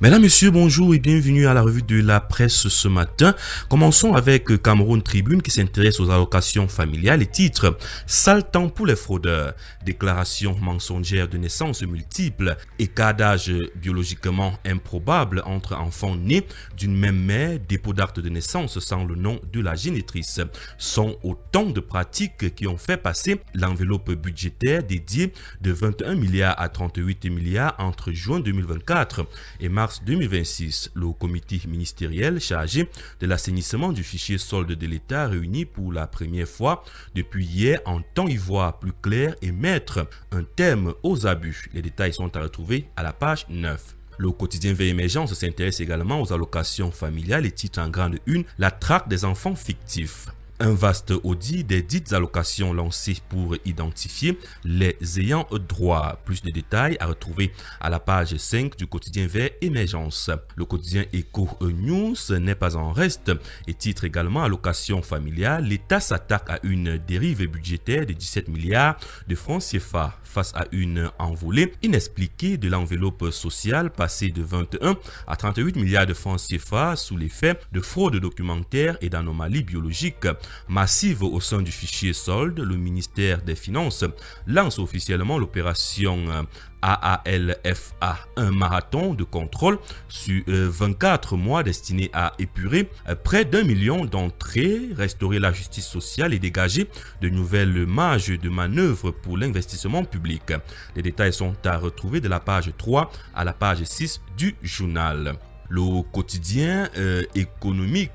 Mesdames, Messieurs, bonjour et bienvenue à la revue de la presse ce matin. Commençons avec Cameroun Tribune qui s'intéresse aux allocations familiales et titre « Sale temps pour les fraudeurs ». Déclaration mensongère de naissance multiples et cas d'âge biologiquement improbable entre enfants nés d'une même mère, dépôt d'acte de naissance sans le nom de la génitrice sont autant de pratiques qui ont fait passer l'enveloppe budgétaire dédiée de 21 milliards à 38 milliards entre juin 2024 et mars 2026, le comité ministériel chargé de l'assainissement du fichier solde de l'État réuni pour la première fois depuis hier entend y voir plus clair et mettre un terme aux abus. Les détails sont à retrouver à la page 9. Le quotidien Veille Émergence s'intéresse également aux allocations familiales et titre en grande une « La traque des enfants fictifs ». Un vaste audit des dites allocations lancées pour identifier les ayants droit. Plus de détails à retrouver à la page 5 du quotidien Vert Émergence. Le quotidien Eco News n'est pas en reste et titre également allocation familiale. L'État s'attaque à une dérive budgétaire de 17 milliards de francs CFA face à une envolée inexpliquée de l'enveloppe sociale passée de 21 à 38 milliards de francs CFA sous l'effet de fraude documentaire et d'anomalies biologiques massive au sein du fichier solde. Le ministère des Finances lance officiellement l'opération AALFA, un marathon de contrôle sur 24 mois destiné à épurer près d'1 million d'entrées, restaurer la justice sociale et dégager de nouvelles marges de manœuvre pour l'investissement public. Les détails sont à retrouver de la page 3 à la page 6 du journal. Le quotidien économique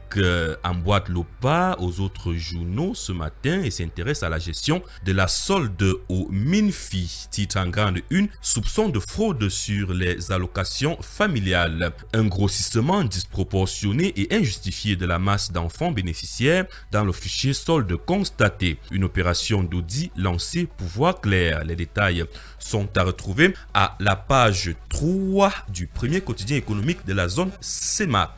emboîte le pas aux autres journaux ce matin et s'intéresse à la gestion de la solde au MINFI. Titre en grande une, soupçon de fraude sur les allocations familiales. Un grossissement disproportionné et injustifié de la masse d'enfants bénéficiaires dans le fichier solde constaté. Une opération d'audit lancée pour voir clair. Les détails sont à retrouver à la page 3 du premier quotidien économique de la zone CEMAC.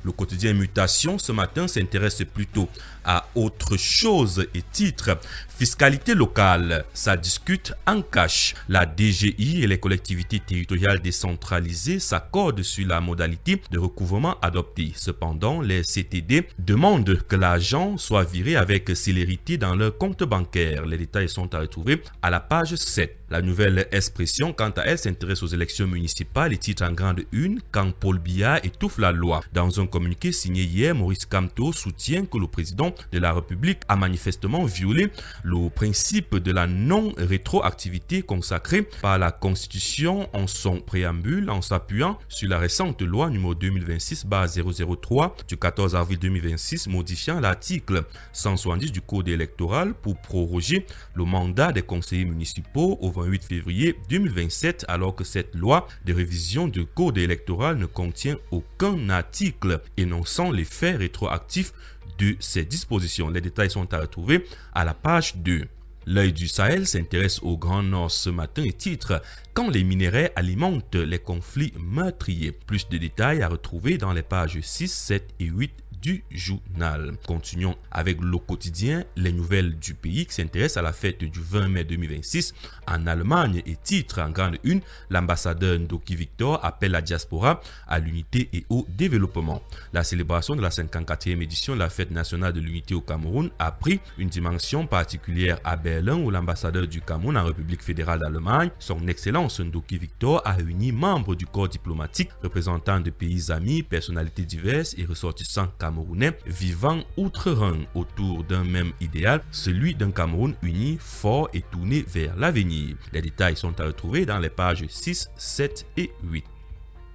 Le quotidien Mutation ce matin s'intéresse plutôt à autre chose et titre « Fiscalité locale, ça discute en cash ». La DGI et les collectivités territoriales décentralisées s'accordent sur la modalité de recouvrement adoptée. Cependant, les CTD demandent que l'argent soit viré avec célérité dans leur compte bancaire. Les détails sont à retrouver à la page 7. La nouvelle expression, quant à elle, s'intéresse aux élections municipales et titre en grande une « Quand Paul Biya étouffe la loi ». Dans un communiqué signé hier, Maurice Kamto soutient que le président de la République a manifestement violé le principe de la non-rétroactivité consacré par la Constitution en son préambule en s'appuyant sur la récente loi numéro 2026/003 du 14 avril 2026 modifiant l'article 170 du Code électoral pour proroger le mandat des conseillers municipaux au 28 février 2027 alors que cette loi de révision du Code électoral ne contient aucun article énonçant l'effet rétroactif de ces dispositions. Les détails sont à retrouver à la page 2. L'œil du Sahel s'intéresse au Grand Nord ce matin et titre « Quand les minéraux alimentent les conflits meurtriers ». Plus de détails à retrouver dans les pages 6, 7 et 8 du journal. Continuons avec le quotidien Les Nouvelles du Pays qui s'intéresse à la fête du 20 mai 2026 en Allemagne et titre en grande une l'ambassadeur Ndoki Victor appelle la diaspora à l'unité et au développement. La célébration de la 54e édition de la fête nationale de l'unité au Cameroun a pris une dimension particulière à Berlin où l'ambassadeur du Cameroun en République fédérale d'Allemagne, son excellence Ndoki Victor, a réuni membres du corps diplomatique, représentants de pays amis, personnalités diverses et ressortissants camerounais vivant outre-Rhin autour d'un même idéal, celui d'un Cameroun uni, fort et tourné vers l'avenir. Les détails sont à retrouver dans les pages 6, 7 et 8.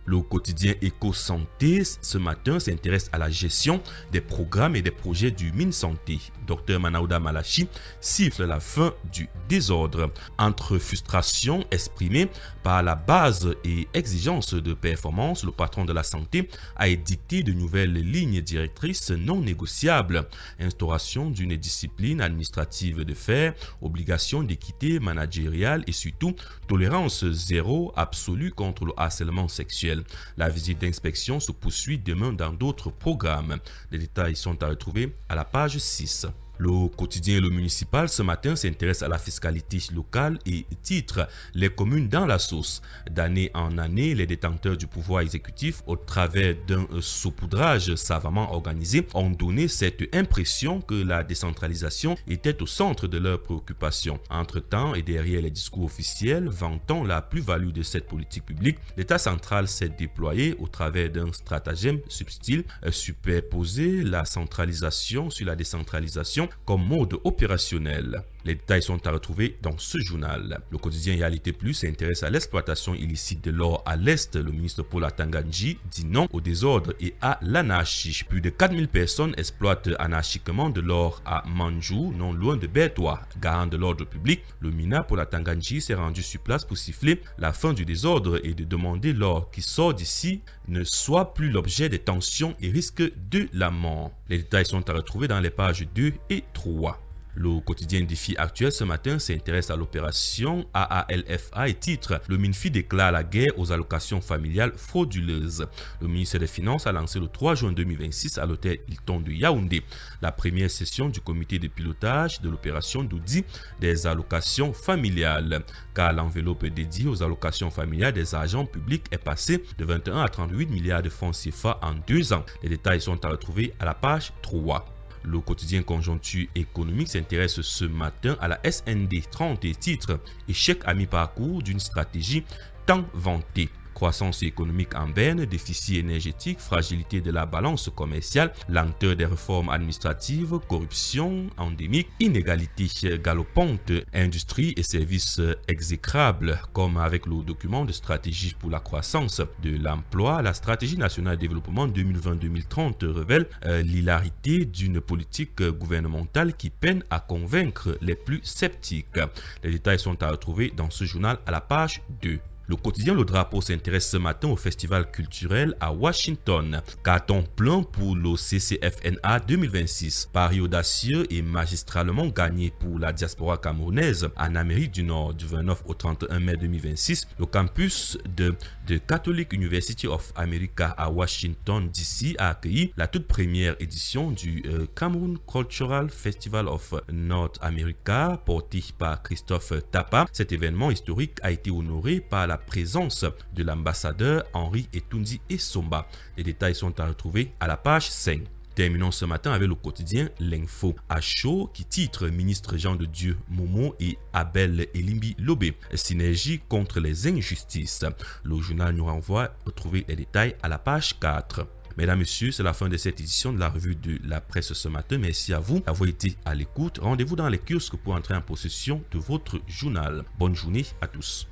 Le quotidien Éco-Santé ce matin s'intéresse à la gestion des programmes et des projets du MinSanté. Dr Manaouda Malachi siffle la fin du désordre. Entre frustration exprimée par la base et exigence de performance, le patron de la santé a édicté de nouvelles lignes directrices non négociables. Instauration d'une discipline administrative de fer, obligation d'équité managériale et surtout tolérance zéro absolue contre le harcèlement sexuel. La visite d'inspection se poursuit demain dans d'autres programmes. Les détails sont à retrouver à la page 6. Le quotidien Le Municipal ce matin s'intéresse à la fiscalité locale et titre les communes dans la sauce. D'année en année, les détenteurs du pouvoir exécutif, au travers d'un saupoudrage savamment organisé, ont donné cette impression que la décentralisation était au centre de leurs préoccupations. Entre-temps, et derrière les discours officiels vantant la plus-value de cette politique publique, l'État central s'est déployé au travers d'un stratagème subtil, superposer la centralisation sur la décentralisation comme mode opérationnel. Les détails sont à retrouver dans ce journal. Le quotidien Réalité Plus s'intéresse à l'exploitation illicite de l'or à l'Est. Le ministre Paul Atanga-Nji dit non au désordre et à l'anarchie. Plus de 4000 personnes exploitent anarchiquement de l'or à Manjou, non loin de Bertois. Garant de l'ordre public, le MINA Paul Atanga-Nji s'est rendu sur place pour siffler la fin du désordre et de demander l'or qui sort d'ici ne soit plus l'objet des tensions et risque de la mort. Les détails sont à retrouver dans les pages 2 et 3. Le quotidien Défi Actuel ce matin s'intéresse à l'opération AALFA et titre « Le MINFI déclare la guerre aux allocations familiales frauduleuses ». Le ministère des Finances a lancé le 3 juin 2026 à l'hôtel Hilton de Yaoundé la première session du comité de pilotage de l'opération d'audit des allocations familiales, car l'enveloppe dédiée aux allocations familiales des agents publics est passée de 21 à 38 milliards de francs CFA en 2 ans. Les détails sont à retrouver à la page 3. Le quotidien Conjoncture économique s'intéresse ce matin à la SND 30 et titre « Échec à mi-parcours d'une stratégie tant vantée ». Croissance économique en berne, déficit énergétique, fragilité de la balance commerciale, lenteur des réformes administratives, corruption endémique, inégalité galopante, industrie et services exécrables. Comme avec le document de stratégie pour la croissance de l'emploi, la stratégie nationale de développement 2020-2030 révèle l'hilarité d'une politique gouvernementale qui peine à convaincre les plus sceptiques. Les détails sont à retrouver dans ce journal à la page 2. Le quotidien Le Drapeau s'intéresse ce matin au festival culturel à Washington. Carton plein pour le CCFNA 2026. Pari audacieux et magistralement gagné pour la diaspora camerounaise en Amérique du Nord du 29 au 31 mai 2026. Le campus de Catholic University of America à Washington DC a accueilli la toute première édition du Cameroon Cultural Festival of North America porté par Christophe Tapa. Cet événement historique a été honoré par la présence de l'ambassadeur Henri Etundi Essomba. Les détails sont à retrouver à la page 5. Terminons ce matin avec le quotidien L'Info à chaud qui titre Ministre Jean de Dieu Momo et Abel Elimbi Lobé. Synergie contre les injustices. Le journal nous renvoie à retrouver les détails à la page 4. Mesdames, Messieurs, c'est la fin de cette édition de la revue de la presse ce matin. Merci à vous d'avoir été à l'écoute. Rendez-vous dans les kiosques pour entrer en possession de votre journal. Bonne journée à tous.